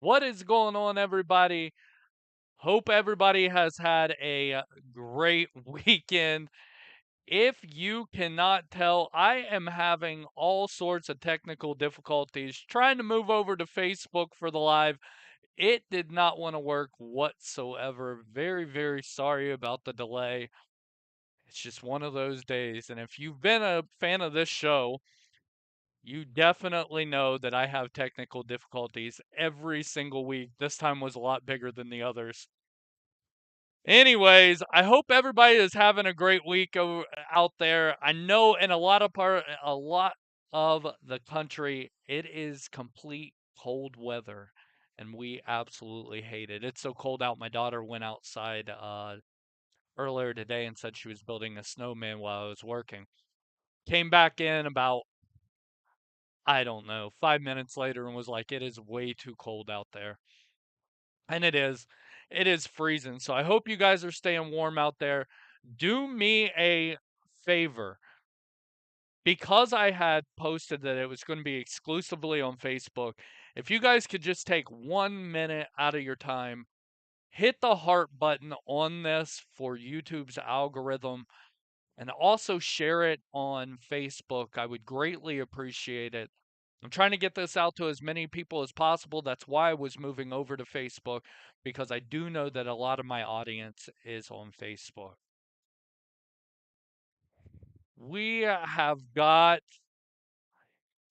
What is going on, everybody? Hope everybody has had a great weekend. If you cannot tell, I am having all sorts of technical difficulties trying to move over to Facebook for the live. It did not want to work whatsoever. Very, very sorry about the delay. It's just one of those days. And if you've been a fan of this show, you definitely know that I have technical difficulties every single week. This time was a lot bigger than the others. Anyways, I hope everybody is having a great week out there. I know in a lot of the country, it is complete cold weather, and we absolutely hate it. It's so cold out. My daughter went outside earlier today and said she was building a snowman while I was working. Came back in about, I don't know, 5 minutes later and was like, it is way too cold out there. And it is. It is freezing. So I hope you guys are staying warm out there. Do me a favor. Because I had posted that it was going to be exclusively on Facebook, if you guys could just take 1 minute out of your time, hit the heart button on this for YouTube's algorithm, and also share it on Facebook. I would greatly appreciate it. I'm trying to get this out to as many people as possible. That's why I was moving over to Facebook, because I do know that a lot of my audience is on Facebook. We have got,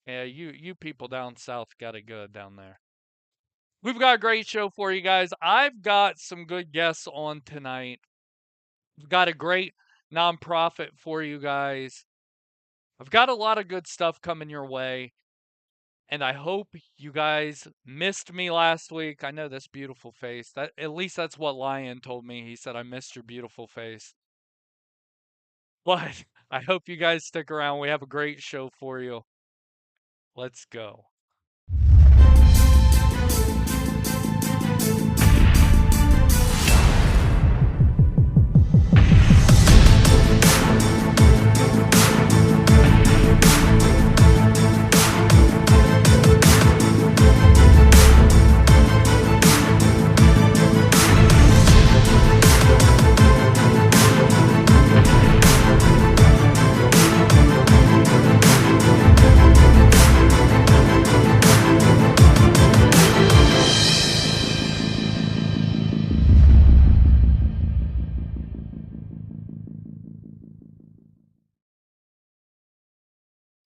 yeah, you people down south got it good down there. We've got a great show for you guys. I've got some good guests on tonight. We've got a great nonprofit for you guys. I've got a lot of good stuff coming your way. And I hope you guys missed me last week. I know this beautiful face. That at least that's what Lion told me. He said I missed your beautiful face. But I hope you guys stick around. We have a great show for you. Let's go.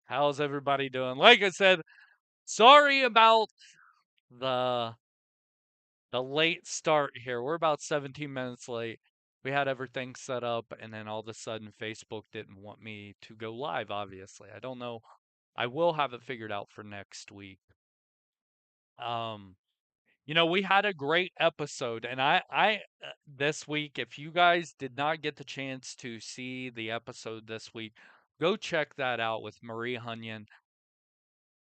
How's everybody doing? Like I said, sorry about the the late start here. We're about 17 minutes late. We had everything set up, and then all of a sudden, Facebook didn't want me to go live, obviously. I don't know. I will have it figured out for next week. Um, we had a great episode, and this week, if you guys did not get the chance to see the episode this week, go check that out with Marie Hunyon.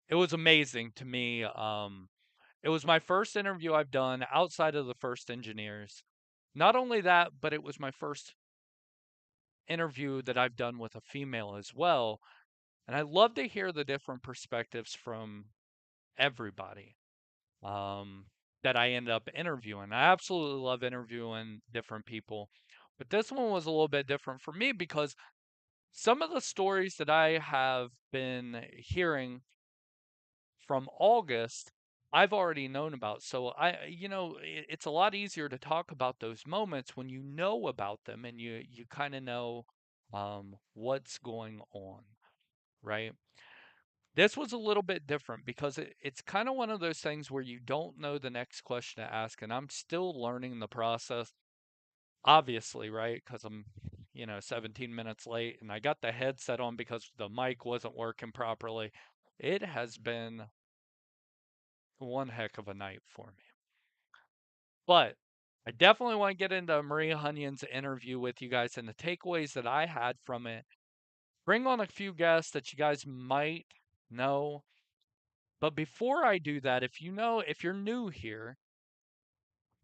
It was amazing to me. It was my first interview I've done outside of the First Engineers. Not only that, but it was my first interview that I've done with a female as well. And I love to hear the different perspectives from everybody that I end up interviewing. I absolutely love interviewing different people. But this one was a little bit different for me because some of the stories that I have been hearing from August, I've already known about. So it's a lot easier to talk about those moments when you know about them and you kind of know what's going on, right? This was a little bit different because it's kind of one of those things where you don't know the next question to ask, and I'm still learning the process, obviously, right? Because I'm 17 minutes late and I got the headset on because the mic wasn't working properly. It has been one heck of a night for me. But I definitely want to get into Maria Hunyon's interview with you guys and the takeaways that I had from it. Bring on a few guests that you guys might know. But before I do that, if you're new here,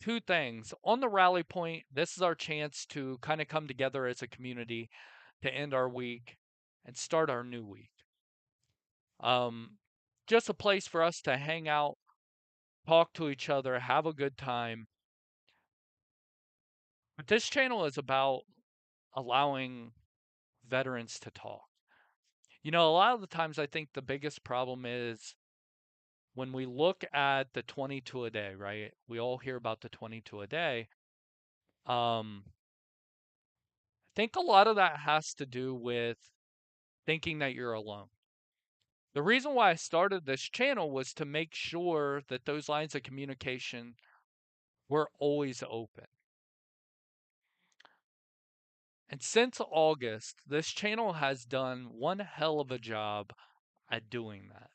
two things. On the rally point, this is our chance to kind of come together as a community to end our week and start our new week. Um, just a place for us to hang out, talk to each other, have a good time. But this channel is about allowing veterans to talk. A lot of the times I think the biggest problem is when we look at the 22 a day, right? We all hear about the 22 a day. I think a lot of that has to do with thinking that you're alone. The reason why I started this channel was to make sure that those lines of communication were always open. And since August, this channel has done one hell of a job at doing that.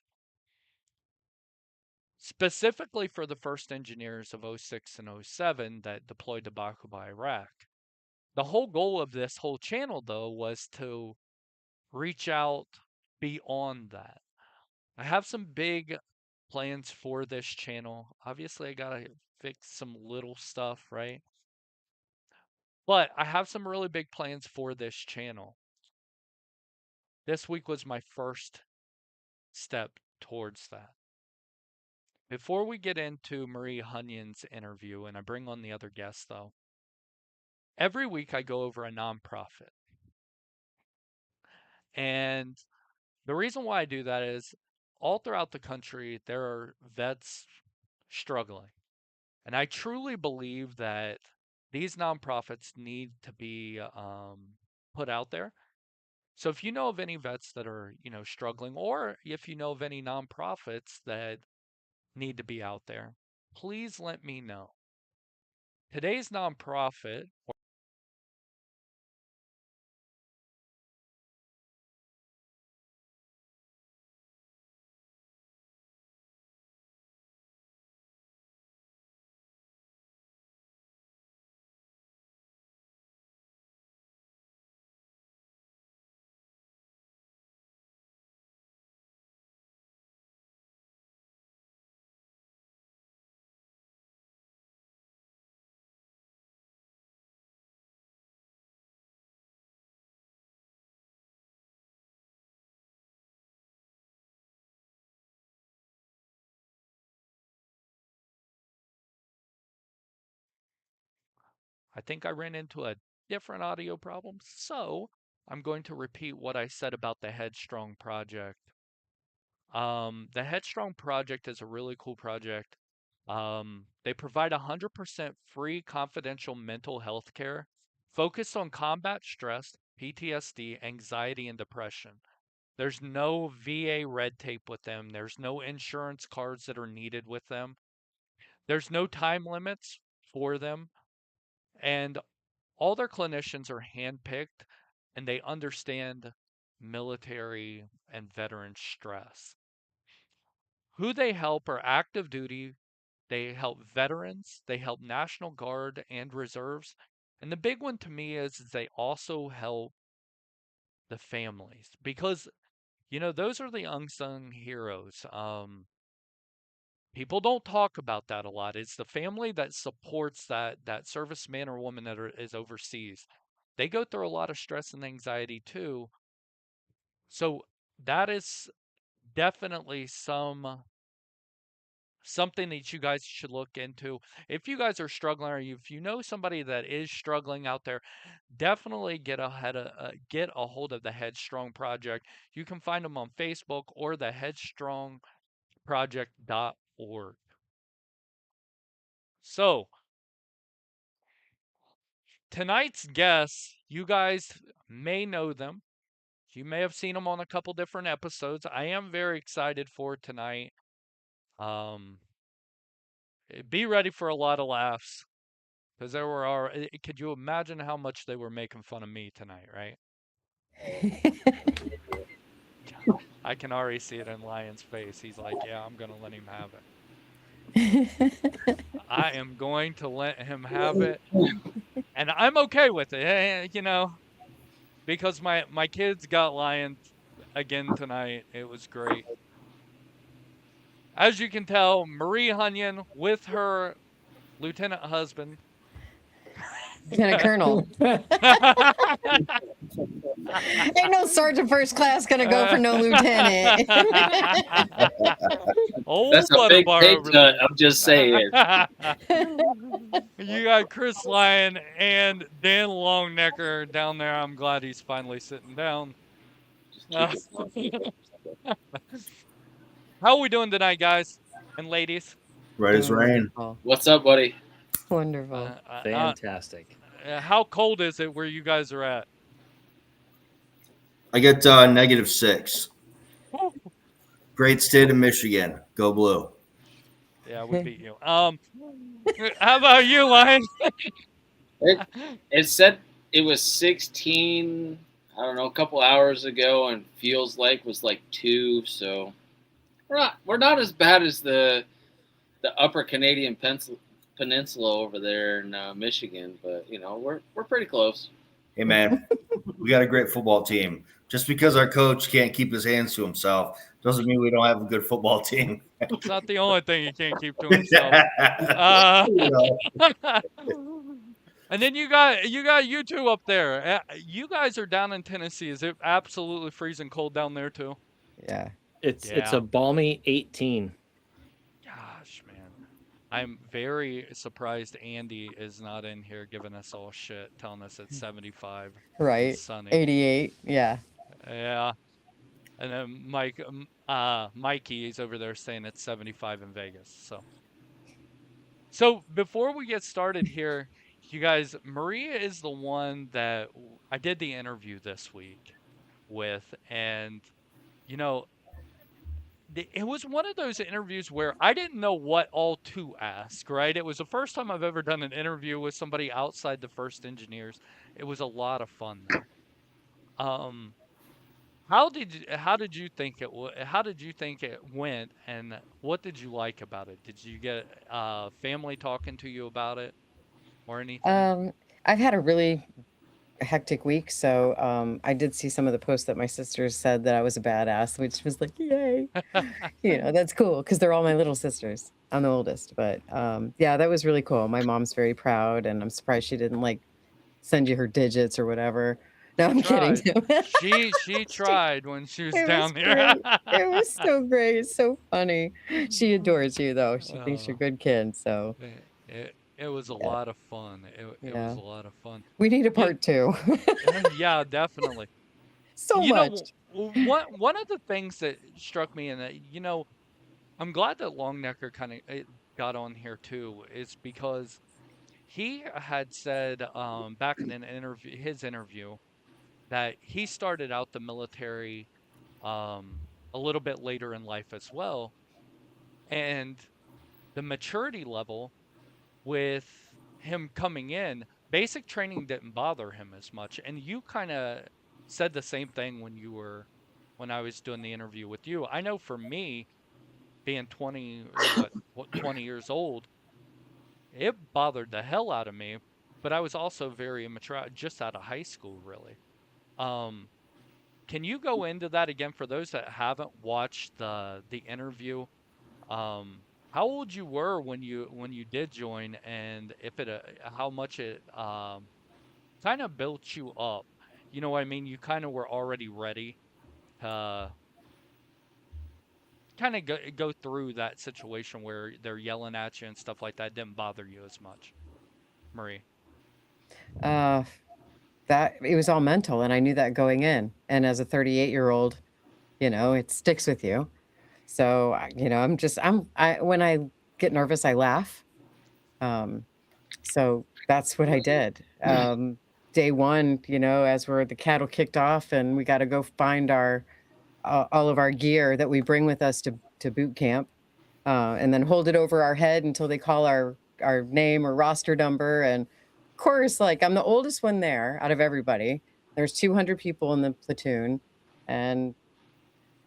Specifically for the first engineers of 06 and 07 that deployed to Bakuba, Iraq. The whole goal of this whole channel, though, was to reach out beyond that. I have some big plans for this channel. Obviously, I gotta fix some little stuff, right? But I have some really big plans for this channel. This week was my first step towards that. Before we get into Marie Hunyon's interview, and I bring on the other guests, though, every week I go over a nonprofit. And the reason why I do that is all throughout the country, there are vets struggling. And I truly believe that these nonprofits need to be put out there. So if you know of any vets that are, struggling, or if you know of any nonprofits that need to be out there, please let me know. Today's nonprofit, I think I ran into a different audio problem, so I'm going to repeat what I said about the Headstrong project. The Headstrong project is a really cool project. They provide 100% free confidential mental health care focused on combat stress, PTSD, anxiety, and depression. There's no VA red tape with them. There's no insurance cards that are needed with them. There's no time limits for them. And all their clinicians are handpicked and they understand military and veteran stress. Who they help are active duty, they help veterans, they help National Guard and reserves. And the big one to me is they also help the families because, those are the unsung heroes. People don't talk about that a lot. It's the family that supports that serviceman or woman that is overseas. They go through a lot of stress and anxiety too. So that is definitely something that you guys should look into. If you guys are struggling, or if you know somebody that is struggling out there, definitely get a hold of the Headstrong Project. You can find them on Facebook or the headstrongproject.org. So, tonight's guests, you guys may know them. You may have seen them on a couple different episodes. I am very excited for tonight. Be ready for a lot of laughs because could you imagine how much they were making fun of me tonight, right? I can already see it in Lion's face. He's like, yeah, I'm going to let him have it. I am going to let him have it. And I'm okay with it, because my kids got Lion again tonight. It was great. As you can tell, Marie Hunyon with her lieutenant husband. Lieutenant Colonel. Ain't no sergeant first class gonna go for no lieutenant. Old That's a big Butterbar pay over cut. there. I'm just saying. You got Chris Lyon and Dan Longnecker down there. I'm glad he's finally sitting down. Just keep it How are we doing tonight, guys and ladies? Right as rain. Wonderful. What's up, buddy? Wonderful. Fantastic. How cold is it where you guys are at? I get -6. Woo. Great state of Michigan. Go blue. Yeah, we beat you. How about you, Lion? It said it was 16. I don't know, a couple hours ago, and feels like was like 2. So we're not as bad as the upper Canadian peninsula over there in Michigan, but you know we're pretty close. Hey, man, we got a great football team. Just because our coach can't keep his hands to himself doesn't mean we don't have a good football team. It's not the only thing he can't keep to himself. And then you got you two up there. You guys are down in Tennessee. Is it absolutely freezing cold down there too? Yeah. It's Yeah. a balmy 18. Gosh, man. I'm very surprised Andy is not in here giving us all shit, telling us it's 75. Right. It's sunny. 88. Yeah. Yeah. And then Mikey is over there saying it's 75 in Vegas. So before we get started here, you guys, Maria is the one that I did the interview this week with, and you know, it was one of those interviews where I didn't know what all to ask, right? It was the first time I've ever done an interview with somebody outside the First Engineers. It was a lot of fun though. How did you think how did you think it went, and what did you like about it? Did you get family talking to you about it or anything? I've had a really hectic week, so I did see some of the posts that my sisters said that I was a badass, which was like, yay. That's cool because they're all my little sisters. I'm the oldest, but yeah, that was really cool. My mom's very proud, and I'm surprised she didn't like send you her digits or whatever. No, I'm kidding. She tried when she was It down was there. great. It was so great. It's so funny. She adores you though. She thinks you're a good kid. So it was a lot of fun. It was a lot of fun. We need a part 2. Yeah, definitely. So much. One of the things that struck me, and that I'm glad that Longnecker kind of got on here too, is because he had said back in his interview, that he started out the military a little bit later in life as well, and the maturity level with him coming in, basic training didn't bother him as much. And you kind of said the same thing when I was doing the interview with you. I know for me, being 20 years old, it bothered the hell out of me, but I was also very immature, just out of high school, really. Can you go into that again for those that haven't watched the interview? How old you were when you did join, and how much it kind of built you up? You know what I mean? You kind of were already ready to kind of go through that situation where they're yelling at you and stuff like that. Didn't bother you as much, Marie? That it was all mental, and I knew that going in. And as a 38-year-old, it sticks with you. So, when I get nervous, I laugh. So that's what I did. Day one, as the cattle kicked off and we got to go find all of our gear that we bring with us to boot camp, and then hold it over our head until they call our name or roster number. And of course, like, I'm the oldest one there out of everybody. There's 200 people in the platoon, and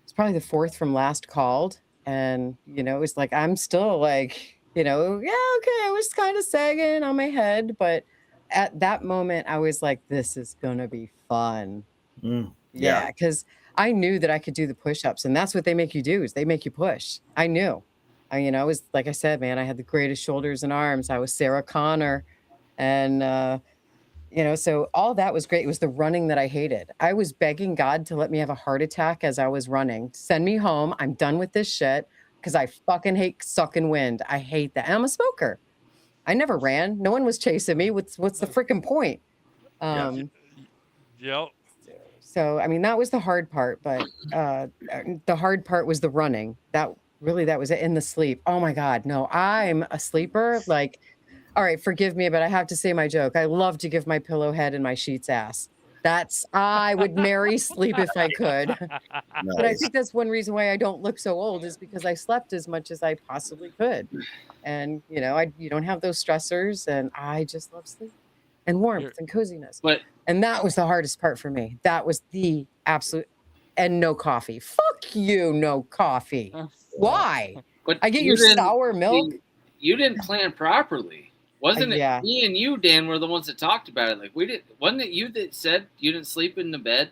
it's probably the 4th from last called. And, it was like, I'm still like, yeah, okay, I was kind of sagging on my head. But at that moment, I was like, this is going to be fun. Yeah, because I knew that I could do the push-ups, and that's what they make you do, is they make you push. I knew. I was, like I said, man, I had the greatest shoulders and arms. I was Sarah Connor. And So all that was great. It was the running that I hated. I was begging God to let me have a heart attack as I was running. Send me home. I'm done with this shit because I fucking hate sucking wind. I hate that. And I'm a smoker. I never ran. No one was chasing me. What's the freaking point? Yeah. Yep. So I mean that was the hard part, but the hard part was the running. That was it. In the sleep. Oh my God, no, I'm a sleeper. Like, all right, forgive me, but I have to say my joke. I love to give my pillow head and my sheets ass. I would marry sleep if I could. But I Nice. think that's one reason why I don't look so old is because I slept as much as I possibly could. And you don't have those stressors, and I just love sleep and warmth You're- and coziness. But And that was the hardest part for me. That was the absolute, and no coffee. Fuck you, no coffee. Why? but I get you your didn't- sour milk. You didn't plan properly. Wasn't it Yeah. me and you, Dan, were the ones that talked about it? Like we did. Wasn't it you that said you didn't sleep in the bed?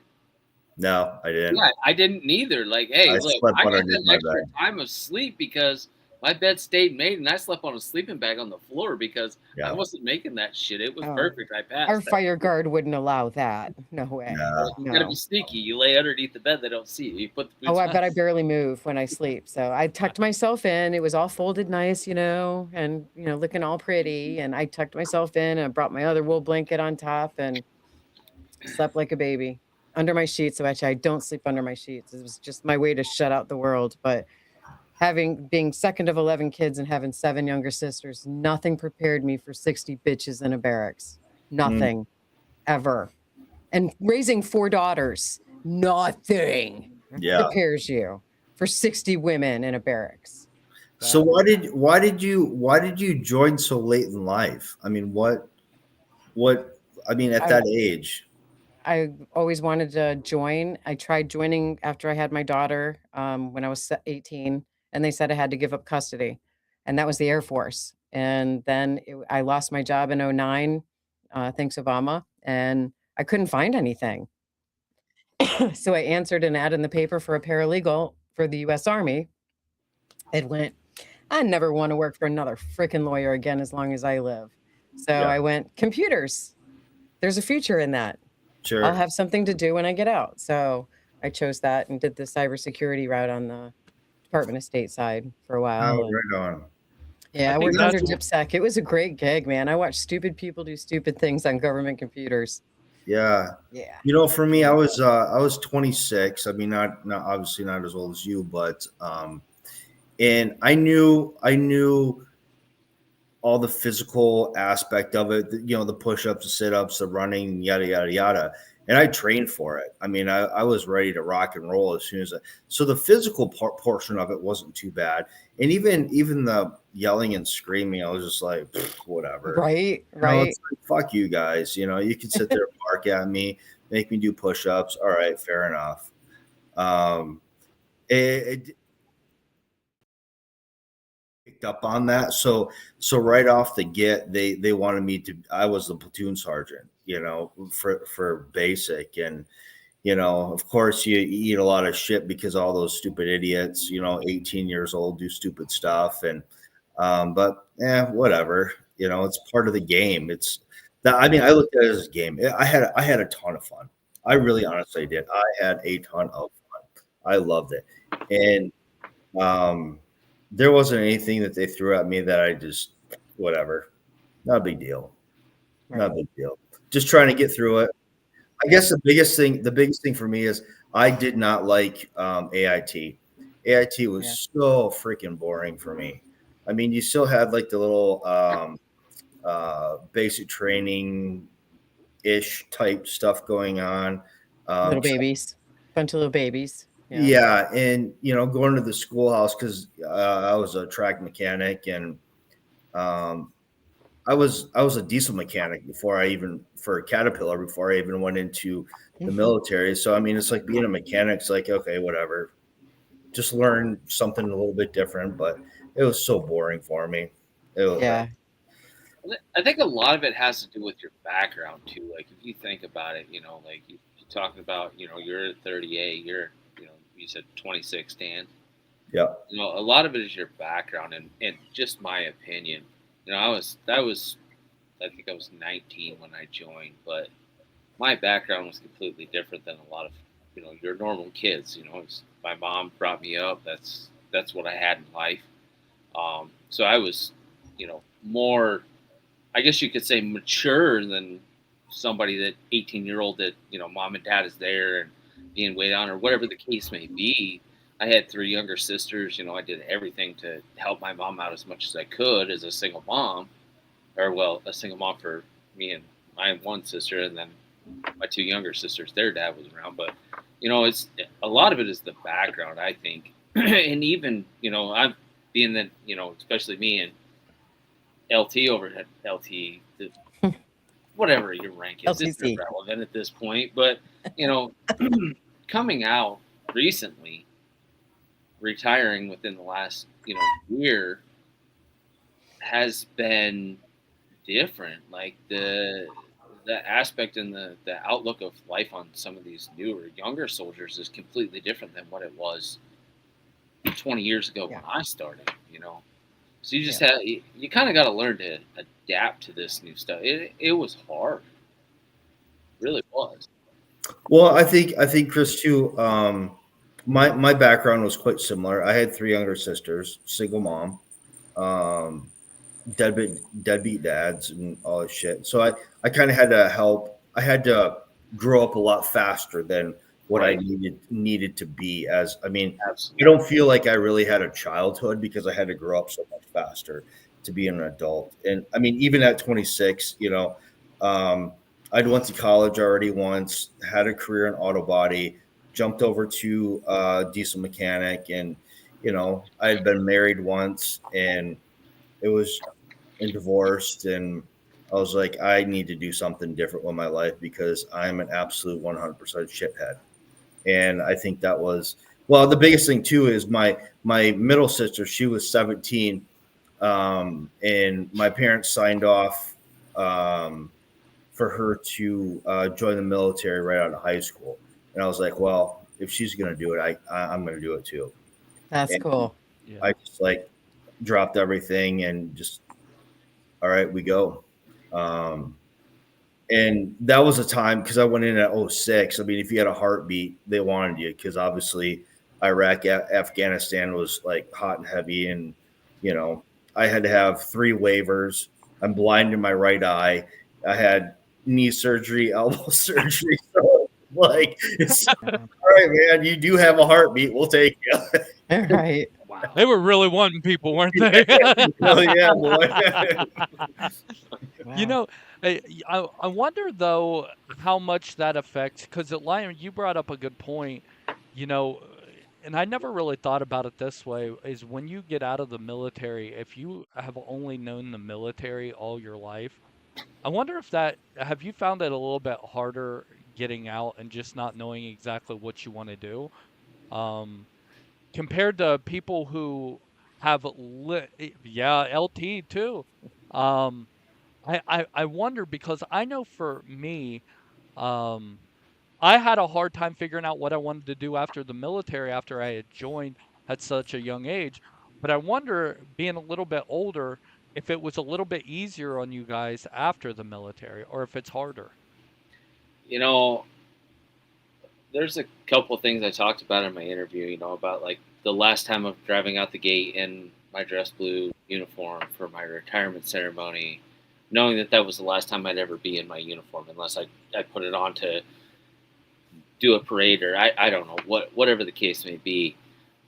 No, I didn't. Yeah, I didn't neither. Like, hey, I look, slept I got underneath that my extra bed. time of sleep because my bed stayed made, and I slept on a sleeping bag on the floor because Yeah. I wasn't making that shit. It was Oh. perfect. I passed. Our fire guard wouldn't allow that. No way. No. You gotta No. be sneaky. You lay underneath the bed; they don't see you. You put the boots Oh, I on. bet I barely move when I sleep. So I tucked myself in. It was all folded nice, and looking all pretty. And I tucked myself in and I brought my other wool blanket on top and slept like a baby under my sheets. So actually, I don't sleep under my sheets. It was just my way to shut out the world. But being second of 11 kids and having 7 younger sisters, nothing prepared me for 60 bitches in a barracks. Nothing ever. And raising 4 daughters, nothing Yeah. prepares you for 60 women in a barracks. So why did you join so late in life? I mean, what I mean at that age? I always wanted to join. I tried joining after I had my daughter when I was 18, and they said I had to give up custody, and that was the Air Force. And then I lost my job in '09, thanks Obama, and I couldn't find anything. So I answered an ad in the paper for a paralegal for the U.S. Army. It went, I never want to work for another freaking lawyer again as long as I live. So Yeah. I went, computers. There's a future in that. Sure. I'll have something to do when I get out. So I chose that and did the cybersecurity route on the Department of State side for a while. Oh, And right on. yeah, I think worked under that's- DipSec. It was a great gig, man. I watched stupid people do stupid things on government computers. Yeah. Yeah. For me, I was 26. I mean, not obviously not as old as you, but and I knew all the physical aspect of it, the push-ups, the sit-ups, the running, yada yada yada. And I trained for it. I mean, I was ready to rock and roll as soon as so the physical portion of it wasn't too bad. And even the yelling and screaming, I was just like, whatever. Right. It's like, fuck you guys. You can sit there and bark at me, make me do push-ups. All right, fair enough. It picked up on that. So right off the get, they wanted me to. I was the platoon sergeant, for basic, and of course you eat a lot of shit because all those stupid idiots, 18 years old, do stupid stuff, and but whatever. It's part of the game. It's that. I mean, I looked at it as a game. I had a ton of fun. I really honestly did. I had a ton of fun. I loved it, and there wasn't anything that they threw at me that I just whatever. Not a big deal. Not a big deal. Just trying to get through it. I guess the biggest thing for me is I did not like AIT. AIT was so freaking boring for me. I mean, you still had like the little basic training ish type stuff going on. Little babies, bunch of little babies. Yeah, and going to the schoolhouse because I was a track mechanic, and I was a diesel mechanic for Caterpillar before I even went into the military. So I mean, it's like being a mechanic. It's like, okay, whatever, just learn something a little bit different. But it was so boring for me. Yeah. I think a lot of it has to do with your background too. Like if you think about it, like you talking about, you're at 38, you're, you said 26, Dan. Yeah. A lot of it is your background and just my opinion. That was I think I was 19 when I joined, but my background was completely different than a lot of your normal kids. My mom brought me up. That's what I had in life. So I was more, I guess you could say, mature than somebody that 18-year-old that mom and dad is there and being weighed on or whatever the case may be. I had three younger sisters. I did everything to help my mom out as much as I could as a single mom, or well, a single mom for me and my one sister, and then my two younger sisters, their dad was around. But it's a lot of it is the background, I think, and even I'm being that especially me and LT over at LT, whatever your rank is, it's LTC. irrelevant at this point. But coming out recently, retiring within the last year has been different. Like the aspect and the outlook of life on some of these newer, younger soldiers is completely different than what it was 20 years ago Yeah. when I started. So you just have you kind of got to learn to adapt to this new stuff. It was hard, it really was. Well, I think Chris too. My background was quite similar. I had three younger sisters, single mom, um, deadbeat dads, and all this shit. So I kind of had to help. I had to grow up a lot faster than what I Right. needed to be. As I mean, I Absolutely. don't feel like I really had a childhood because I had to grow up so much faster to be an adult. And I mean, even at 26, I'd went to college already once, had a career in auto body, jumped over to diesel mechanic, and I had been married once, and it was and divorced, and I was like, I need to do something different with my life because I'm an absolute 100% shithead. And I think that was, well, the biggest thing too is my middle sister. She was 17, and my parents signed off for her to join the military right out of high school. And I was like, well, if she's going to do it, I'm going to do it too. That's And cool. Yeah. I just like dropped everything and just, all right, we go. And that was a time because I went in at 06. I mean, if you had a heartbeat, they wanted you because obviously Iraq, Afghanistan was like hot and heavy. And, I had to have 3 waivers. I'm blind in my right eye. I had knee surgery, elbow surgery. So, like, it's all right, man. You do have a heartbeat. We'll take you. All right. Wow. They were really wanting people, weren't they? Oh, yeah, boy. You Wow. know, I wonder though how much that affects, because Lion, you brought up a good point, you know, and I never really thought about it this way, is when you get out of the military, if you have only known the military all your life, I wonder if have you found it a little bit harder getting out and just not knowing exactly what you want to do? Um, Compared to people who have yeah, LT too. Um, I wonder because I know for me, um, I had a hard time figuring out what I wanted to do after the military after I had joined at such a young age. But I wonder, being a little bit older, if it was a little bit easier on you guys after the military or if it's harder. You know, there's a couple of things I talked about in my interview, about like the last time of driving out the gate in my dress blue uniform for my retirement ceremony, knowing that that was the last time I'd ever be in my uniform unless I put it on to do a parade or I don't know, whatever the case may be.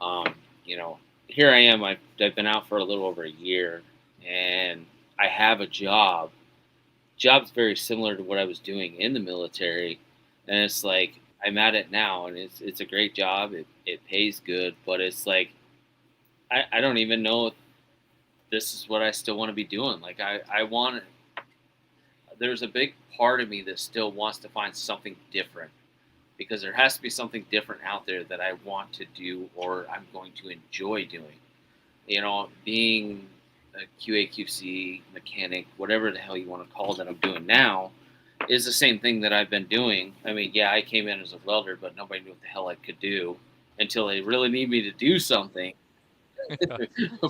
Um, you know, Here I am. I've been out for a little over a year and I have a job. Job's very similar to what I was doing in the military. And it's like, I'm at it now and it's a great job. It pays good, but it's like, I don't even know if this is what I still want to be doing. Like I want, there's a big part of me that still wants to find something different because there has to be something different out there that I want to do or I'm going to enjoy doing. Being a QA/QC mechanic, whatever the hell you want to call it that I'm doing now, is the same thing that I've been doing. I mean, yeah, I came in as a welder, but nobody knew what the hell I could do until they really need me to do something.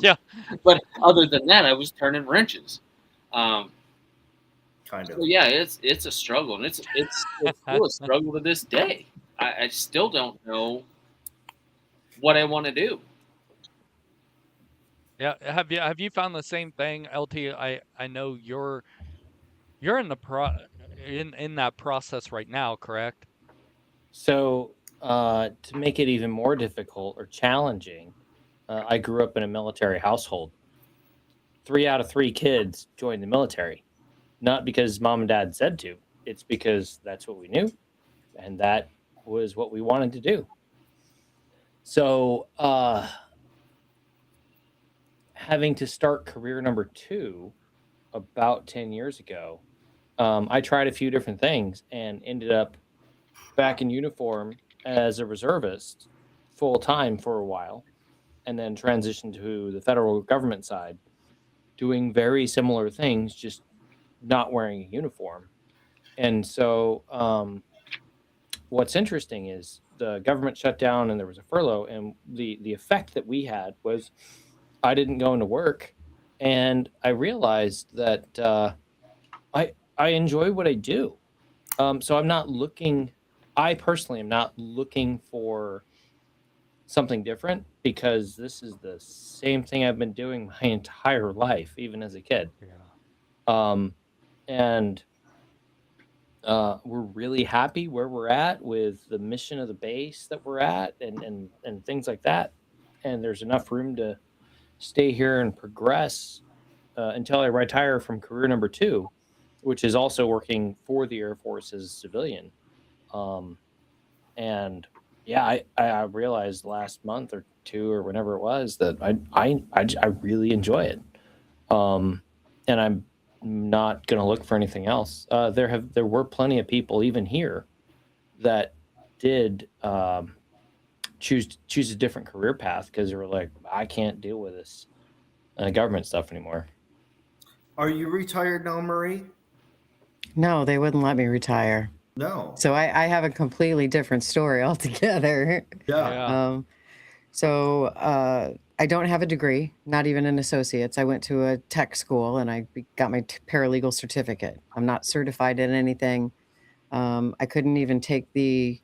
Yeah. But other than that, I was turning wrenches. Um, kind of. So yeah, it's a struggle, and it's still a struggle to this day. I still don't know what I want to do. Yeah, have you found the same thing, LT? I know you're in in that process right now, correct? So, to make it even more difficult or challenging, I grew up in a military household. 3 out of 3 kids joined the military, not because mom and dad said to. It's because that's what we knew, and that was what we wanted to do. So, having to start career number 2 about 10 years ago, I tried a few different things and ended up back in uniform as a reservist full time for a while, and then transitioned to the federal government side, doing very similar things, just not wearing a uniform. And so, what's interesting is the government shut down and there was a furlough, and the effect that we had was I didn't go into work, and I realized that I enjoy what I do. So I'm not looking. I personally am not looking for something different because this is the same thing I've been doing my entire life, even as a kid. Yeah. And we're really happy where we're at with the mission of the base that we're at, and things like that. And there's enough room to stay here and progress until I retire from career number 2, which is also working for the Air Force as a civilian. And yeah, I realized last month or 2 or whenever it was that I really enjoy it. And I'm not going to look for anything else. There were plenty of people even here that did choose a different career path because they were like, I can't deal with this government stuff anymore. Are you retired now, Marie? No, they wouldn't let me retire. No. So I have a completely different story altogether. Yeah. So I don't have a degree, not even an associate's. I went to a tech school and I got my paralegal certificate. I'm not certified in anything. I couldn't even take the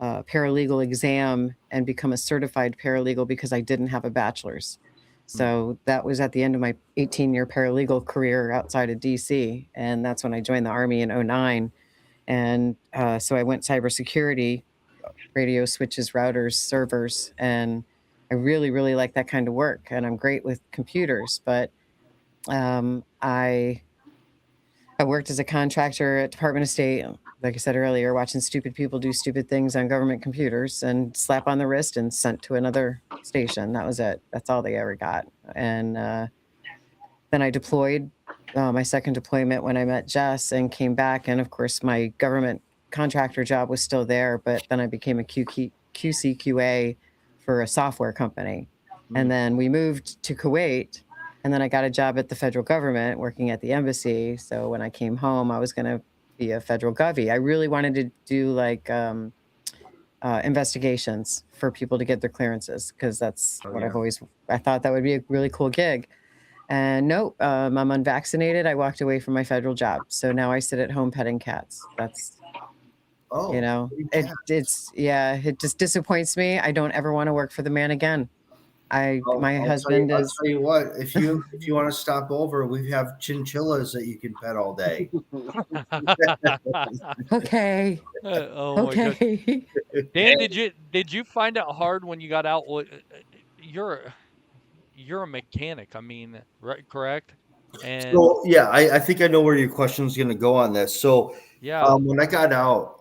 paralegal exam and become a certified paralegal because I didn't have a bachelor's. So that was at the end of my 18-year paralegal career outside of DC. And that's when I joined the Army in 2009. And so I went cybersecurity, radio switches, routers, servers, and I really, really like that kind of work. And I'm great with computers, but I worked as a contractor at Department of State, like I said earlier, watching stupid people do stupid things on government computers and slap on the wrist and sent to another station. That was it. That's all they ever got. And then I deployed my second deployment when I met Jess and came back. And of course, my government contractor job was still there, but then I became a QC/QA for a software company. And then we moved to Kuwait. And then I got a job at the federal government working at the embassy. So when I came home, I was going to be a federal govie. I really wanted to do like investigations for people to get their clearances because that's what I thought that would be a really cool gig. And nope, I'm unvaccinated. I walked away from my federal job. So now I sit at home petting cats. That's, it just disappoints me. I don't ever want to work for the man again. My husband I'll tell you what, if you want to stop over, we have chinchillas that you can pet all day. Okay. Oh my God. Okay. Dan, did you find it hard when you got out? You're a mechanic. I mean, right? Correct. And So yeah, I think I know where your question is going to go on this. So yeah, when I got out,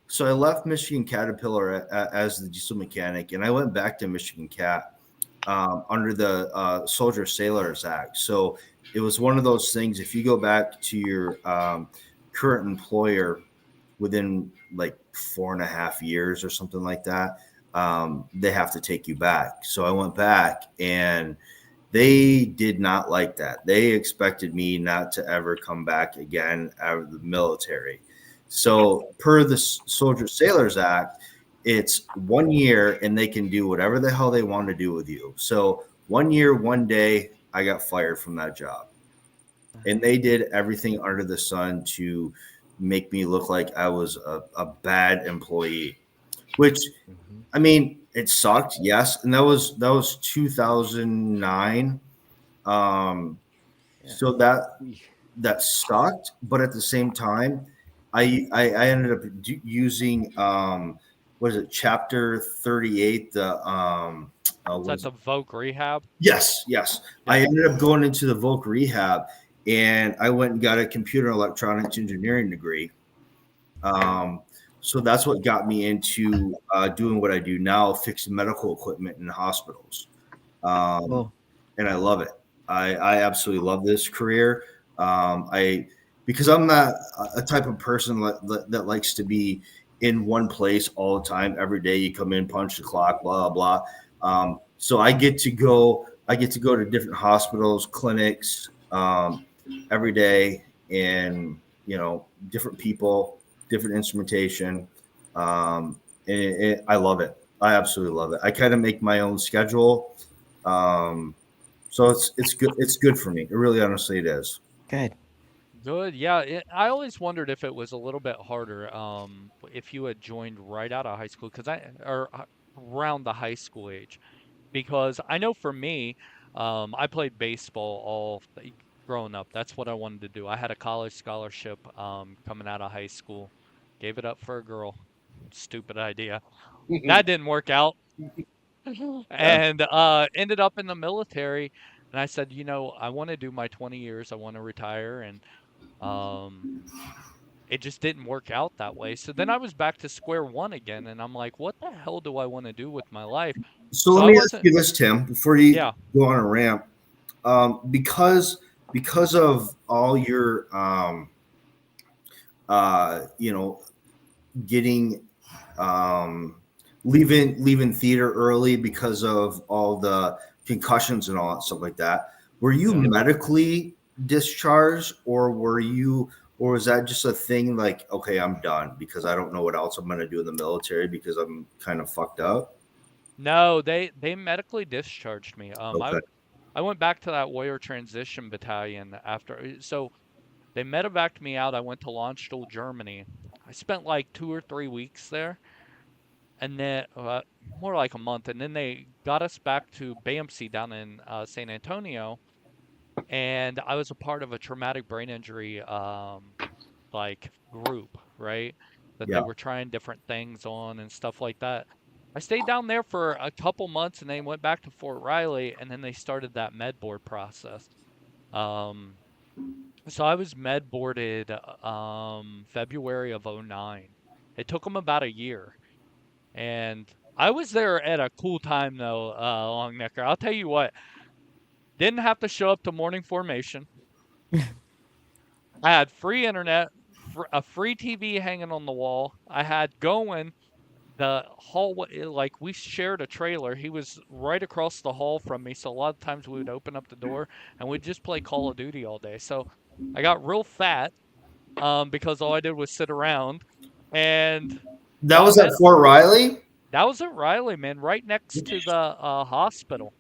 so I left Michigan Caterpillar as the diesel mechanic, and I went back to Michigan Cat under the Soldier Sailors Act. So it was one of those things. If you go back to your current employer within like 4.5 years or something like that, they have to take you back. So I went back, and they did not like that. They expected me not to ever come back again out of the military. So per the Soldier Sailors Act, it's 1 year and they can do whatever the hell they want to do with you. So 1 year, 1 day, I got fired from that job. and they did everything under the sun to make me look like I was a bad employee, which Mhm. I mean, it sucked, yes, and that was 2009. Um, Yeah. so that sucked, but at the same time, I ended up using what is it, Chapter 38, the Is what that is the it? Voc rehab? Yes. I Yeah. ended up going into the Volk rehab, and I went and got a computer electronics engineering degree. Um, so that's what got me into doing what I do now, fixing medical equipment in hospitals. Um, Cool. and I love it. I absolutely love this career. I because I'm not a type of person that likes to be in one place all the time. Every day you come in, punch the clock, blah blah. So I get to go. I get to go to different hospitals, clinics every day, and different people, different instrumentation. I love it. I absolutely love it. I kind of make my own schedule. Um, so it's good. It's good for me. It really, honestly, it is. Good. Good. Yeah. I always wondered if it was a little bit harder, if you had joined right out of high school, or around the high school age, because I know for me, I played baseball growing up. That's what I wanted to do. I had a college scholarship, coming out of high school. Gave it up for a girl. Stupid idea. That didn't work out. Yeah. And ended up in the military. And I said, I want to do my 20 years. I want to retire. And um, it just didn't work out that way. So then I was back to square one again. And I'm like, what the hell do I want to do with my life? So So let I me ask wasn't, you this, Tim, before you yeah. go on a rant. Because of all your you know getting um, leaving theater early because of all the concussions and all that stuff like that. Were you Yeah. medically discharged, or was that just a thing like, okay, I'm done because I don't know what else I'm going to do in the military because I'm kind of fucked up? No, they medically discharged me. Okay. I went back to that Warrior Transition Battalion after. So they medevaced me out. I went to Landstuhl, Germany. I spent like 2 or 3 weeks there, and then more like a month. And then they got us back to BAMC down in San Antonio, and I was a part of a traumatic brain injury like group, right? That they Yeah. were trying different things on and stuff like that. I stayed down there for a couple months and then went back to Fort Riley, and then they started that med board process. Um, so I was med boarded February of '09. It took them about a year, and I was there at a cool time though, Long Necker. I'll tell you what, didn't have to show up to morning formation. I had free internet, a free TV hanging on the wall. I had going the hallway, like we shared a trailer. He was right across the hall from me, so a lot of times we would open up the door and we'd just play Call of Duty all day. So I got real fat because all I did was sit around and That got was at med. Fort Riley. That was at Riley, man, right next to the hospital.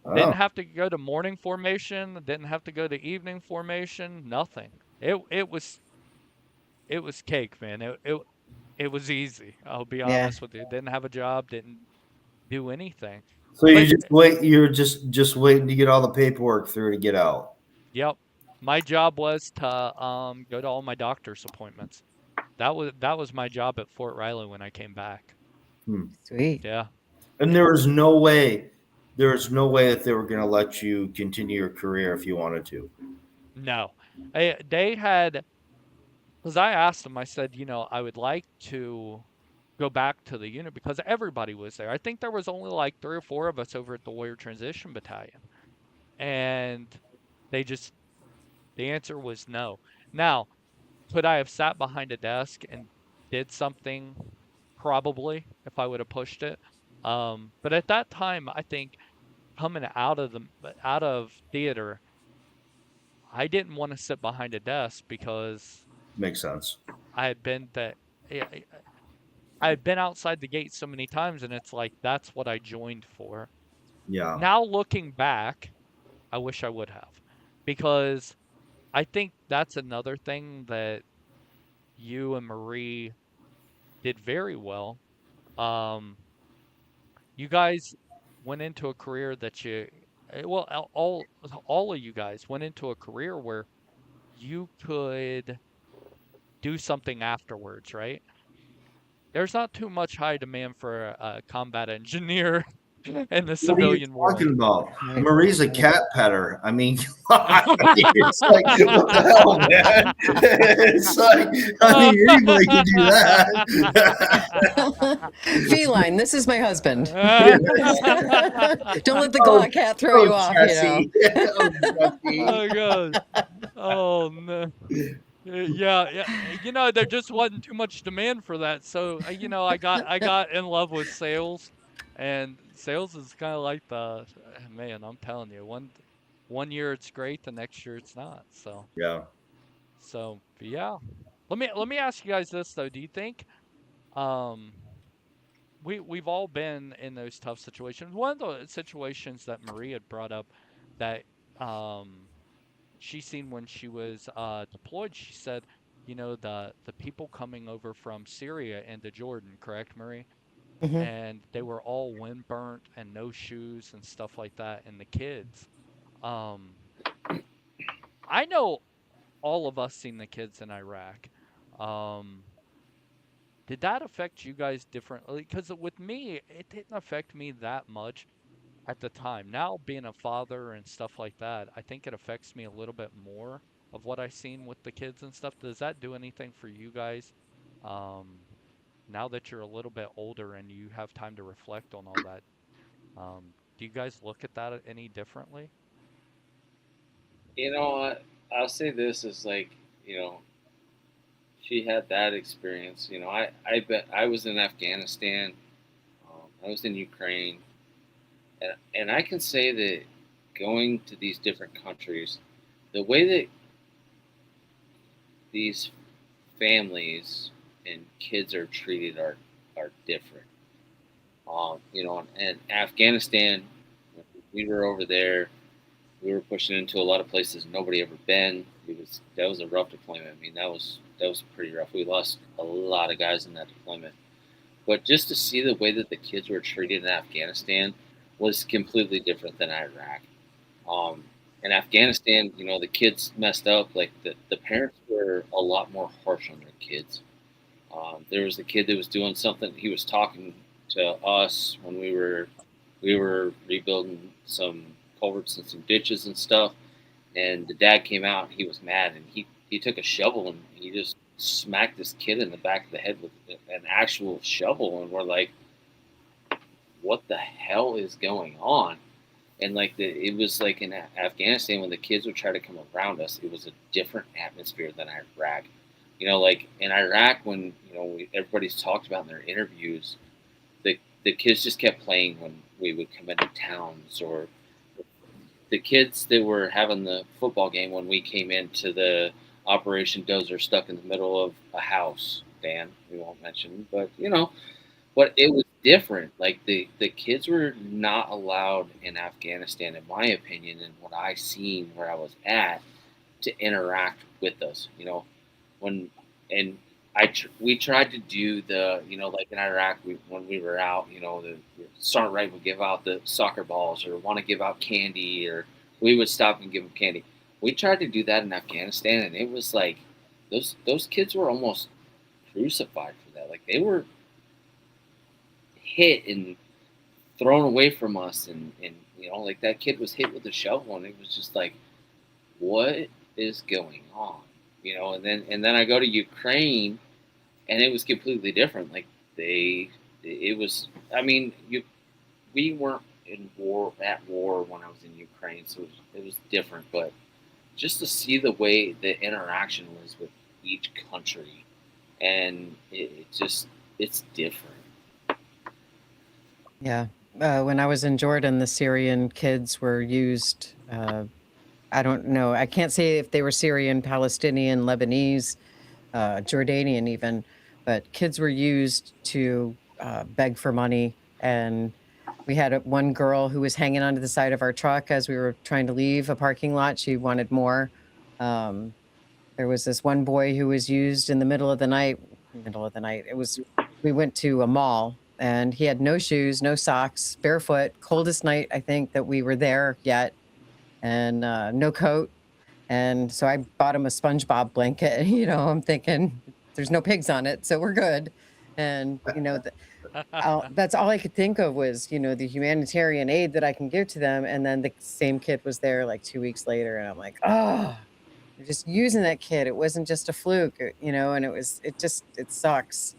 Oh, Didn't have to go to morning formation. Didn't have to go to evening formation. Nothing. It was cake, man. It was easy. I'll be Yeah. honest with you. Didn't have a job. Didn't do anything. so you But just wait. You're just waiting to get all the paperwork through to get out. yep, my job was to go to all my doctor's appointments. That was my job at Fort Riley when I came back. Hmm. Sweet. Yeah. And there was no way. There was no way that they were going to let you continue your career if you wanted to. No. They had, because I asked them, I said, I would like to go back to the unit because everybody was there. I think there was only like 3 or 4 of us over at the Warrior Transition Battalion. And they just, the answer was no. Now, could I have sat behind a desk and did something? Probably, if I would have pushed it. But at that time, I think coming out of theater, I didn't want to sit behind a desk because Makes sense. I had been that I had been outside the gate so many times, and it's like that's what I joined for. Yeah. Now looking back, I wish I would have, because I think that's another thing that you and Marie did very well. Um, you guys went into a career that well, all of you guys went into a career where you could do something afterwards, right? There's not too much high demand for a combat engineer in the What are you civilian talking world. about? Right. Marie's a cat petter. I mean, it's like, what the hell, man? It's like, I mean, anybody can do that. Feline, this is my husband. Don't let the Oh, cat throw you off, you know. Jesse. Oh, Jesse. Oh god. Oh no. Yeah. There just wasn't too much demand for that. So, I got in love with sales, and sales is kind of like man, I'm telling you, one year it's great, the next year it's not. Yeah. So yeah. Let me ask you guys this though. Do you think um we've all been in those tough situations. One of the situations that Marie had brought up that um she seen when she was deployed, she said, the people coming over from Syria into Jordan, correct, Marie? Mhm. And they were all windburnt and no shoes and stuff like that, and the kids. Um, I know all of us seen the kids in Iraq. Um, did that affect you guys differently? Because with me, it didn't affect me that much at the time. Now, being a father and stuff like that, I think it affects me a little bit more of what I've seen with the kids and stuff. Does that do anything for you guys? Um, Now that you're a little bit older and you have time to reflect on all that, do you guys look at that any differently? You know what? I'll say this is like, you know, she had that experience. I bet I was in Afghanistan, I was in Ukraine, and I can say that going to these different countries, the way that these families and kids are treated are different. In Afghanistan, we were over there. We were pushing into a lot of places nobody ever been. That was a rough deployment. I mean, that was pretty rough. We lost a lot of guys in that deployment. But just to see the way that the kids were treated in Afghanistan was completely different than Iraq. Um, in Afghanistan, the kids messed up. Like the parents were a lot more harsh on their kids. There was a kid that was doing something. He was talking to us when we were rebuilding some culverts and some ditches and stuff. And the dad came out. And he was mad, and he took a shovel and he just smacked this kid in the back of the head with an actual shovel. And we're like, "What the hell is going on?" And like it was like in Afghanistan when the kids would try to come around us, it was a different atmosphere than Iraq. Like in Iraq when everybody's talked about in their interviews, the kids just kept playing when we would come into towns, or the kids that were having the football game when we came into the Operation Dozer stuck in the middle of a house. Dan, we won't mention, but but it was different. Like the kids were not allowed in Afghanistan, in my opinion, and what I seen where I was at, to interact with us. When and we tried to do the like in Iraq when we were out, the Sergeant Wright would give out the soccer balls or want to give out candy, or we would stop and give them candy. We tried to do that in Afghanistan, and it was like those kids were almost crucified for that. Like they were hit and thrown away from us, and like that kid was hit with a shovel, and it was just like, what is going on? And then I go to Ukraine, and it was completely different. Like it was. I mean, we weren't at war when I was in Ukraine, so it was different. But just to see the way the interaction was with each country, and it's different. Yeah. When I was in Jordan, the Syrian kids were used. I don't know. I can't say if they were Syrian, Palestinian, Lebanese, Jordanian, even, but kids were used to beg for money. And we had one girl who was hanging onto the side of our truck as we were trying to leave a parking lot. She wanted more. Um, there was this one boy who was used in the middle of the night. We went to a mall and he had no shoes, no socks, barefoot, coldest night I think that we were there yet, and no coat. And so I bought him a SpongeBob blanket. I'm thinking there's no pigs on it, so we're good. And that's all I could think of was, the humanitarian aid that I can give to them. And then the same kid was there like 2 weeks later, and I'm like, oh, you're just using that kid. It wasn't just a fluke, and it sucks.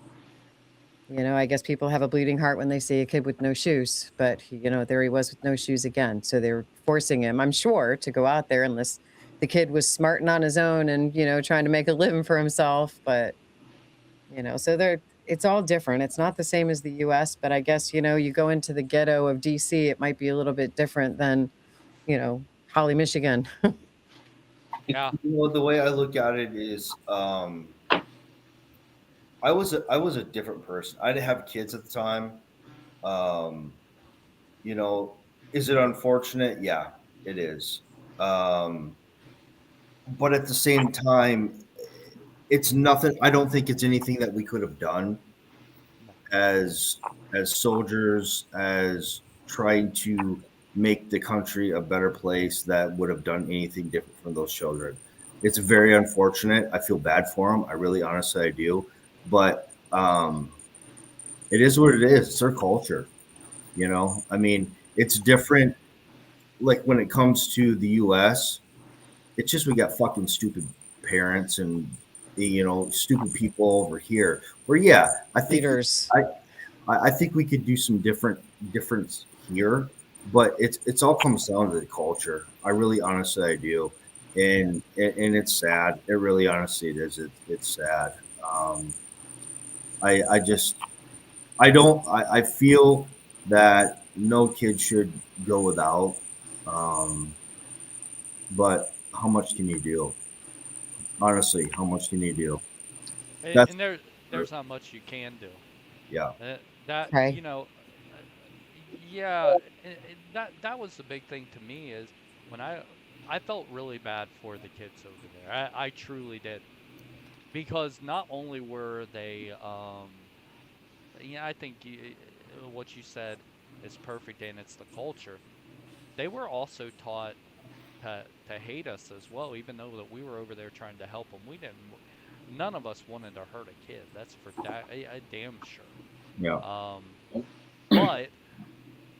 I guess people have a bleeding heart when they see a kid with no shoes, but there he was with no shoes again. So they were forcing him, I'm sure, to go out there unless the kid was smarting on his own and, trying to make a living for himself. But, so it's all different. It's not the same as the US, but I guess, you go into the ghetto of DC, it might be a little bit different than, Holly, Michigan. Yeah. The way I look at it is, I was a different person. I didn't have kids at the time. Um, is it unfortunate? Yeah, it is. But at the same time, it's nothing. I don't think it's anything that we could have done as soldiers, as trying to make the country a better place, that would have done anything different from those children. It's very unfortunate. I feel bad for them. I really, honestly, I do. But it is what it is. It's their culture. I mean, it's different. Like when it comes to the U.S., it's just we got fucking stupid parents and stupid people over here. Where I think Leaders. I think we could do some difference here, but it's all comes down to the culture. I really, honestly, I do, and it's sad. It really, honestly, it is. It's sad. I feel that no kid should go without. But how much can you do? Honestly, how much can you do? That's And there's not much you can do. yeah. That Okay. yeah, that was the big thing to me is when I felt really bad for the kids over there. I truly did, because not only were they I think what you said is perfect, and it's the culture. They were also taught to hate us as well, even though that we were over there trying to help them. We didn't. None of us wanted to hurt a kid. That's for damn sure. Yeah. But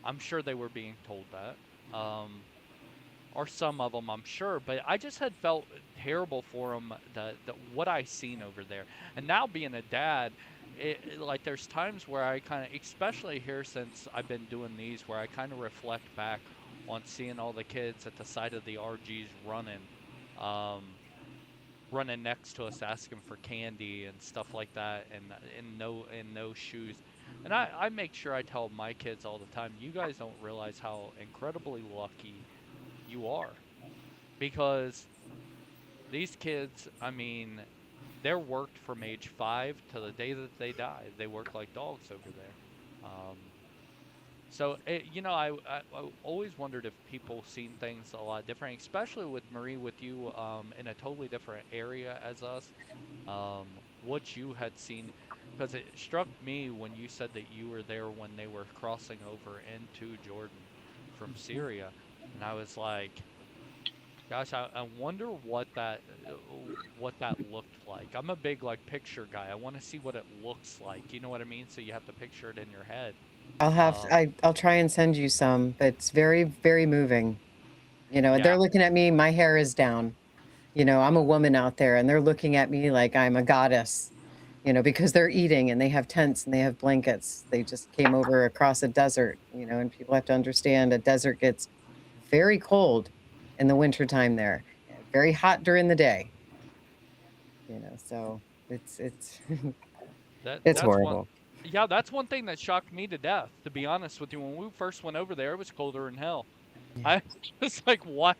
I'm sure they were being told that, or some of them, I'm sure. But I just had felt terrible for them, what I seen over there. And now being a dad, like there's times where I kind of, especially here since I've been doing these, where I kind of reflect back on seeing all the kids at the side of the RGs running next to us asking for candy and stuff like that, and no shoes. And I make sure I tell my kids all the time, you guys don't realize how incredibly lucky you are, because these kids, I mean, they're worked from age 5 to the day that they die. They work like dogs over there. So, I always wondered if people seen things a lot different, especially with Marie, with you in a totally different area as us, what you had seen. Because it struck me when you said that you were there when they were crossing over into Jordan from Syria. And I was like, gosh, I wonder what that looked like. I'm a big like picture guy. I want to see what it looks like. You know what I mean? So you have to picture it in your head. I'll try and send you some, but it's very, very moving. Yeah. They're looking at me, my hair is down. I'm a woman out there and they're looking at me like I'm a goddess, because they're eating and they have tents and they have blankets. They just came over across a desert, and people have to understand a desert gets very cold in the wintertime there, very hot during the day. So it's That it's that's one. horrible. Yeah, that's one thing that shocked me to death. To be honest with you, when we first went over there, it was colder than hell. I was like, what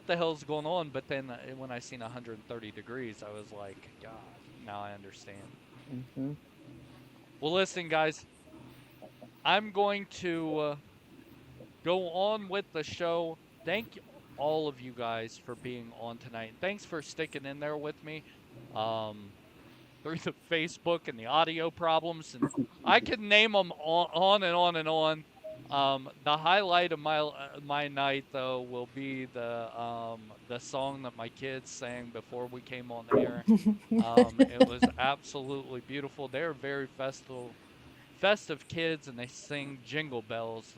the hell's going on? But then when I seen 130 degrees, I was like, God, now I understand. Hmm. Well, listen, guys, I'm going to go on with the show. all of you guys for being on tonight. And thanks for sticking in there with me um, through the Facebook and the audio problems. And I could name them on and on and on. The highlight of my night though will be the song that my kids sang before we came on air. It was absolutely beautiful. They're very festive kids, and they sing Jingle Bells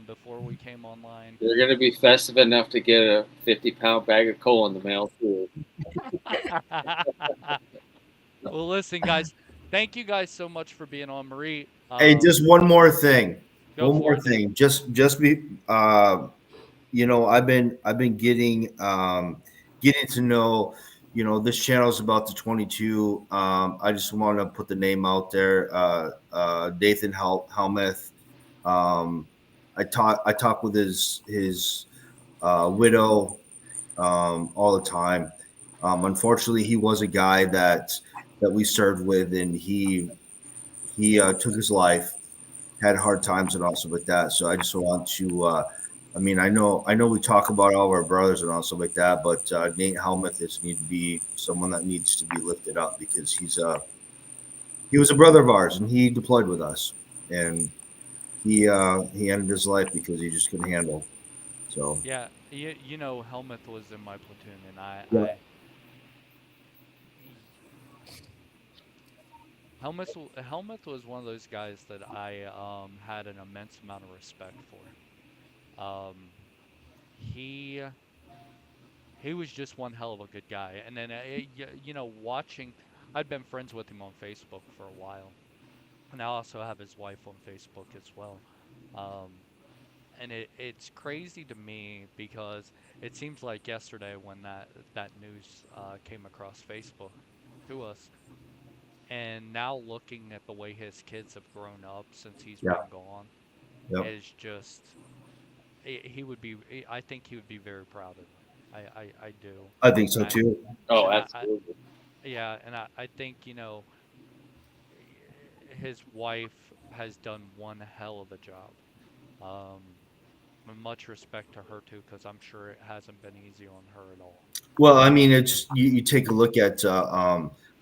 before we came online. You're gonna be festive enough to get a 50-pound bag of coal in the mail too. Well, listen, guys, thank you guys so much for being on, Marie. Hey, just one more thing. Go One for more it. thing. Just be you know, I've been getting to know, this channel is about the 22. I just want to put the name out there. Dathan Helmuth. I talk with his widow all the time. Unfortunately, he was a guy that we served with, and he took his life, had hard times and also with that. So I just want to. I know we talk about all of our brothers and all stuff like that, but Nate Helmuth is need to be someone that needs to be lifted up because he was a brother of ours and he deployed with us, and he ended his life because he just couldn't handle. So Yeah, Helmuth was in my platoon, and yeah, Helmuth was one of those guys that I had an immense amount of respect for. Um, he he was just one hell of a good guy. And then watching, I'd been friends with him on Facebook for a while, and I also have his wife on Facebook as well. Um, and it's crazy to me because it seems like yesterday when that news came across Facebook to us, and now looking at the way his kids have grown up since he's yeah, been gone yep. is just he would be I think he would be very proud of them. I do. I think so And I too. Oh, and I absolutely. yeah, and I think, his wife has done one hell of a job. Um, and much respect to her too, because I'm sure it hasn't been easy on her at all. Well, I mean, it's you take a look at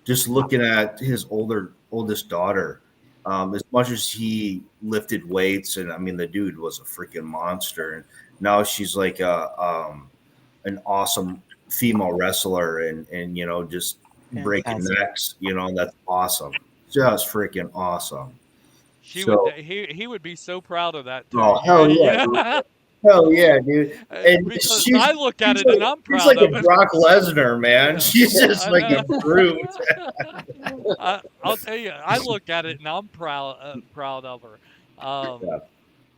just looking at his oldest daughter. As much as he lifted weights, and I mean, the dude was a freaking monster, and now she's like an awesome female wrestler, and just breaking Fantastic. necks. That's awesome, just freaking awesome. She would So, he would be so proud of that too. oh hell yeah, dude. Hell yeah, dude. And Because she's I look at she's it like and I'm she's proud like a of it. Brock Lesnar, man. Yeah, She's just I like know. a brute. I'll tell you, I look at it and I'm proud of her. Um, Yeah.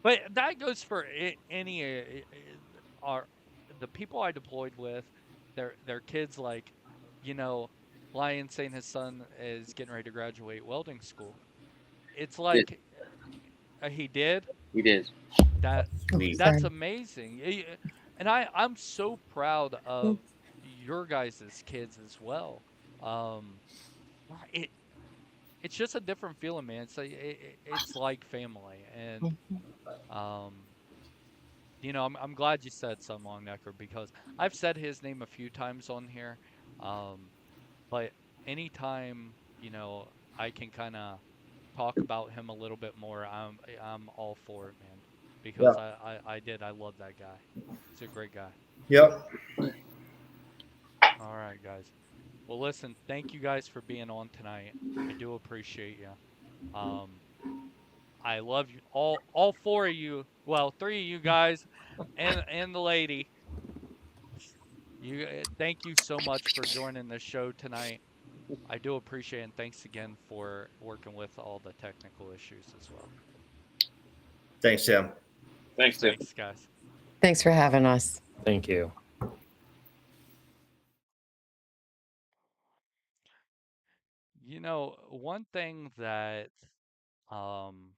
but that goes for any our the people I deployed with, their kids. Like, you know, Lion saying his son is getting ready to graduate welding school. It's He did. like he did He did. that. Oh, Sweet. That's sorry. amazing. And I'm so proud of your guys' kids as well. Um, it it's just a different feeling, man. It's like family, and um, I'm glad you said Son Longnecker because I've said his name a few times on here, um, but anytime I can kind of talk about him a little bit more, I'm all for it, man. Yeah. Because I love that guy. He's a great guy. Yep. All right, guys. Well, listen, thank you guys for being on tonight. I do appreciate you. Um, I love you all four of you. Well, three of you guys, and the lady. Thank you so much for joining the show tonight. I do appreciate it, and thanks again for working with all the technical issues as well. Thanks, Tim. Thanks, Tim. Thanks, guys. Thanks for having us. Thank you. One thing that um,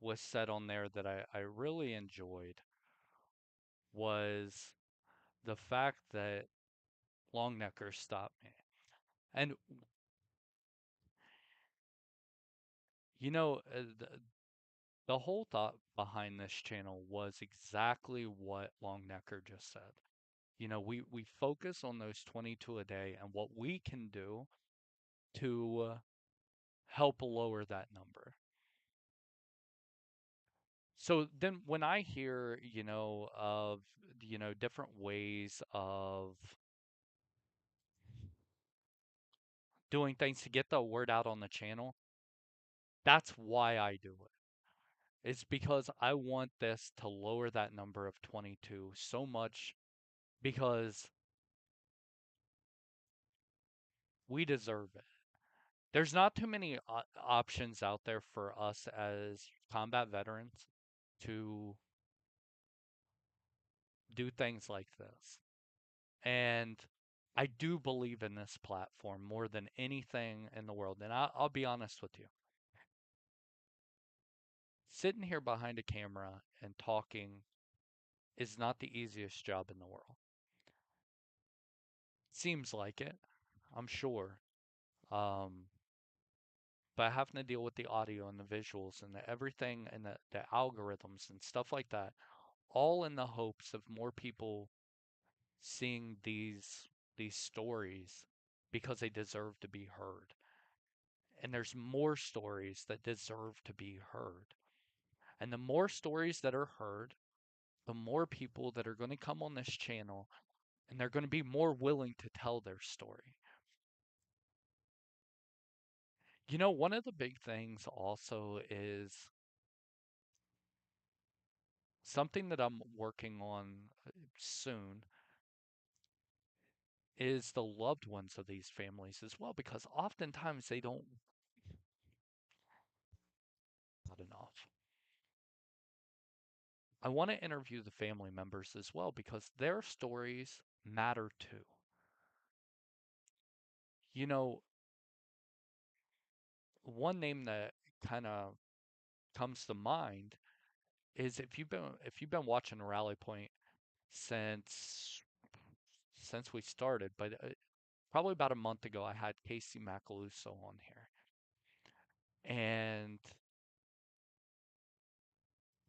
was said on there that I really enjoyed was the fact that Longnecker stopped me. And, the whole thought behind this channel was exactly what Longnecker just said. we focus on those 22 a day and what we can do to help lower that number. So then when I hear, of, different ways of doing things to get the word out on the channel, that's why I do it. It's because I want this to lower that number of 22 so much because we deserve it. There's not too many options out there for us as combat veterans to do things like this. And I do believe in this platform more than anything in the world. And I'll be honest with you. Sitting here behind a camera and talking is not the easiest job in the world. Seems like it, I'm sure. Um, but having to deal with the audio and the visuals and everything and the algorithms and stuff like that, all in the hopes of more people seeing these stories because they deserve to be heard. And there's more stories that deserve to be heard. And the more stories that are heard, the more people that are going to come on this channel and they're going to be more willing to tell their story. One of the big things also is something that I'm working on soon is the loved ones of these families as well, because oftentimes they don't not enough. I want to interview the family members as well because their stories matter too. You know, one name that kind of comes to mind is if you've been watching Rally Point since we started, but probably about a month ago, I had Casey Macaluso on here, and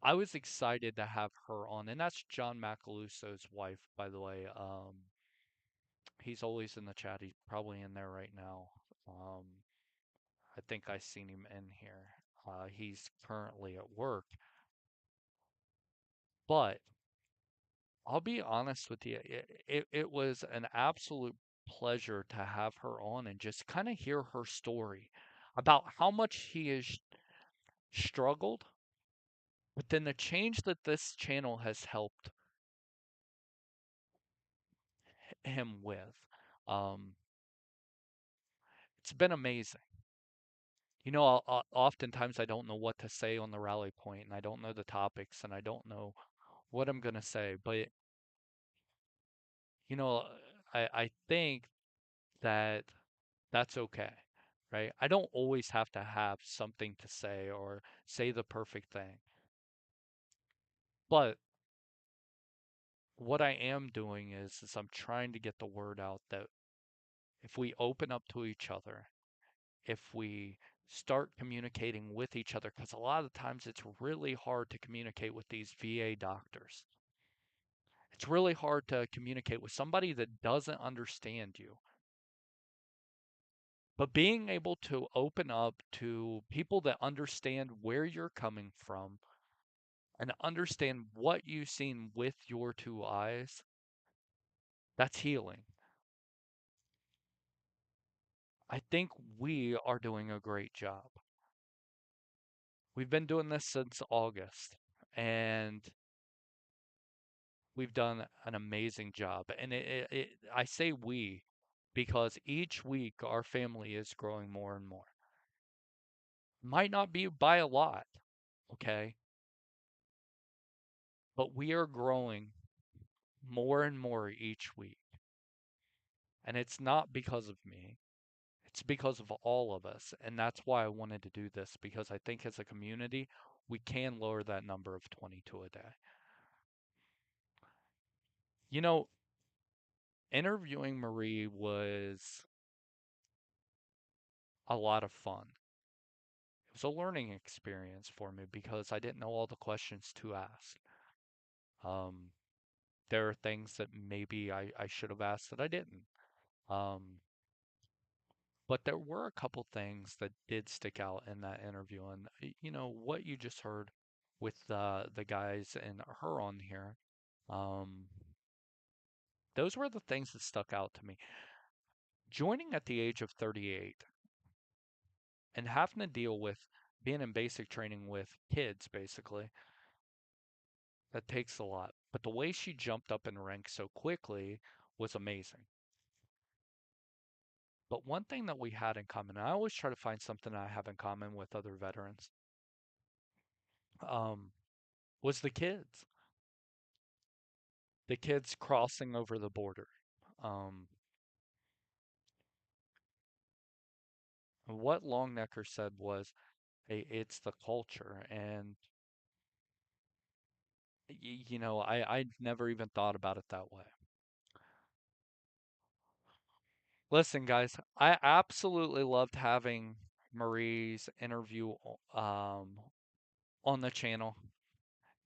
I was excited to have her on, and that's John Macaluso's wife, by the way. He's always in the chat. He's probably in there right now. I think I seen him in here. He's currently at work, but I'll be honest with you. It was an absolute pleasure to have her on and just kind of hear her story about how much he has struggled, but then the change that this channel has helped him with. Um, it's been amazing. Oftentimes I don't know what to say on the rally point, and I don't know the topics, and I don't know what I'm gonna say. But you know, I think that that's okay, right? I don't always have to have something to say or say the perfect thing. But what I am doing is I'm trying to get the word out that if we open up to each other, if we start communicating with each other, because a lot of times it's really hard to communicate with these VA doctors. It's really hard to communicate with somebody that doesn't understand you. But being able to open up to people that understand where you're coming from and understand what you've seen with your two eyes, that's healing. I think we are doing a great job. We've been doing this since August, and we've done an amazing job. And I say we because each week our family is growing more and more. Might not be by a lot, okay? But we are growing more and more each week. And it's not because of me. It's because of all of us. And that's why I wanted to do this, because I think as a community, we can lower that number of 22 a day. You know, interviewing Marie was a lot of fun. It was a learning experience for me because I didn't know all the questions to ask. Um, There are things that maybe I should have asked that I didn't. Um, but there were a couple things that did stick out in that interview, and what you just heard with the guys and her on here. Um, those were the things that stuck out to me. Joining at the age of 38 and having to deal with being in basic training with kids, basically, that takes a lot. But the way she jumped up in rank so quickly was amazing. But one thing that we had in common, and I always try to find something I have in common with other veterans, um, was the kids. The kids crossing over the border. Um, what Longnecker said was, hey, it's the culture. And, I never even thought about it that way. Listen, guys, I absolutely loved having Marie's interview on the channel.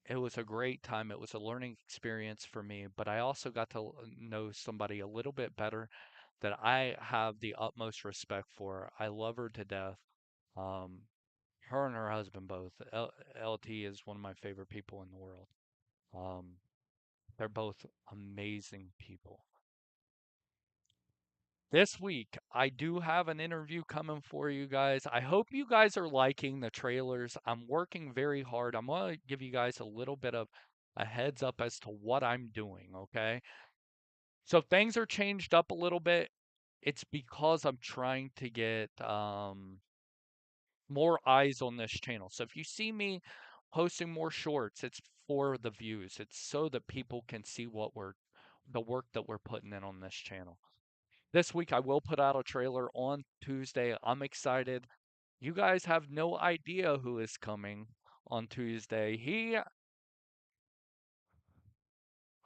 It was a great time. It was a learning experience for me, but I also got to know somebody a little bit better that I have the utmost respect for. I love her to death. Um, her and her husband both. LT is one of my favorite people in the world. Um, they're both amazing people. This week, I do have an interview coming for you guys. I hope you guys are liking the trailers. I'm working very hard. I'm going to give you guys a little bit of a heads up as to what I'm doing, okay? So things are changed up a little bit. It's because I'm trying to get more eyes on this channel. So if you see me posting more shorts, it's for the views. It's so that people can see the work that we're putting in on this channel. This week I will put out a trailer on Tuesday. I'm excited. You guys have no idea who is coming on Tuesday.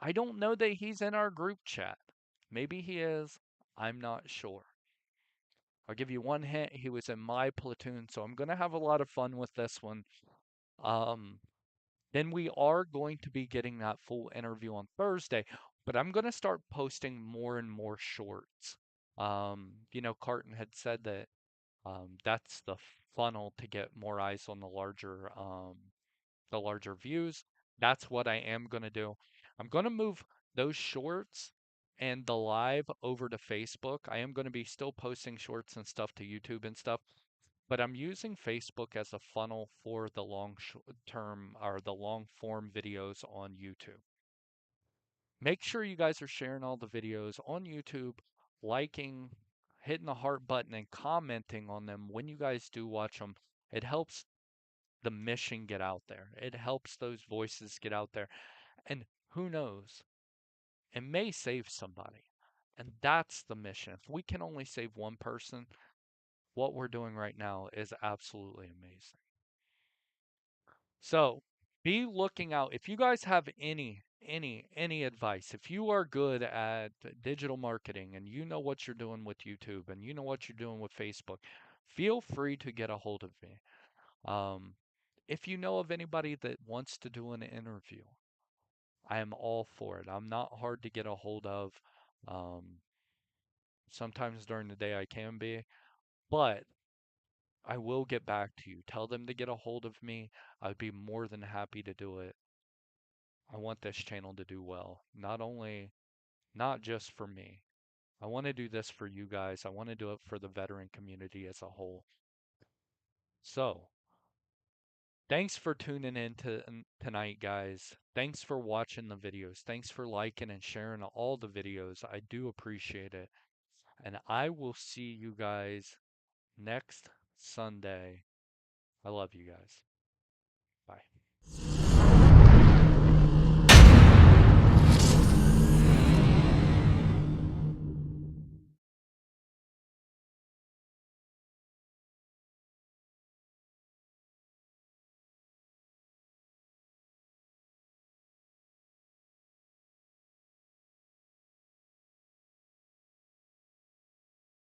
I don't know that he's in our group chat. Maybe he is. I'm not sure. I'll give you one hint. He was in my platoon, so I'm going to have a lot of fun with this one. Um, then we are going to be getting that full interview on Thursday, but I'm going to start posting more and more shorts. Carton had said that that's the funnel to get more eyes on the larger views. That's what I am going to do. I'm going to move those shorts and the live over to Facebook. I am going to be still posting shorts and stuff to YouTube and stuff, but I'm using Facebook as a funnel for the term or the long form videos on YouTube. Make sure you guys are sharing all the videos on YouTube, liking, hitting the heart button, and commenting on them when you guys do watch them. It helps the mission get out there. It helps those voices get out there. And who knows, it may save somebody. And that's the mission. If we can only save one person, what we're doing right now is absolutely amazing. So be looking out. If you guys have any advice, if you are good at digital marketing and you know what you're doing with YouTube and you know what you're doing with Facebook, feel free to get a hold of me. Um, if you know of anybody that wants to do an interview, I am all for it. I'm not hard to get a hold of. Um, sometimes during the day I can be, but I will get back to you. Tell them to get a hold of me. I'd be more than happy to do it. I want this channel to do well. Not just for me. I want to do this for you guys. I want to do it for the veteran community as a whole. So, thanks for tuning in tonight, guys. Thanks for watching the videos. Thanks for liking and sharing all the videos. I do appreciate it. And I will see you guys next Sunday. I love you guys.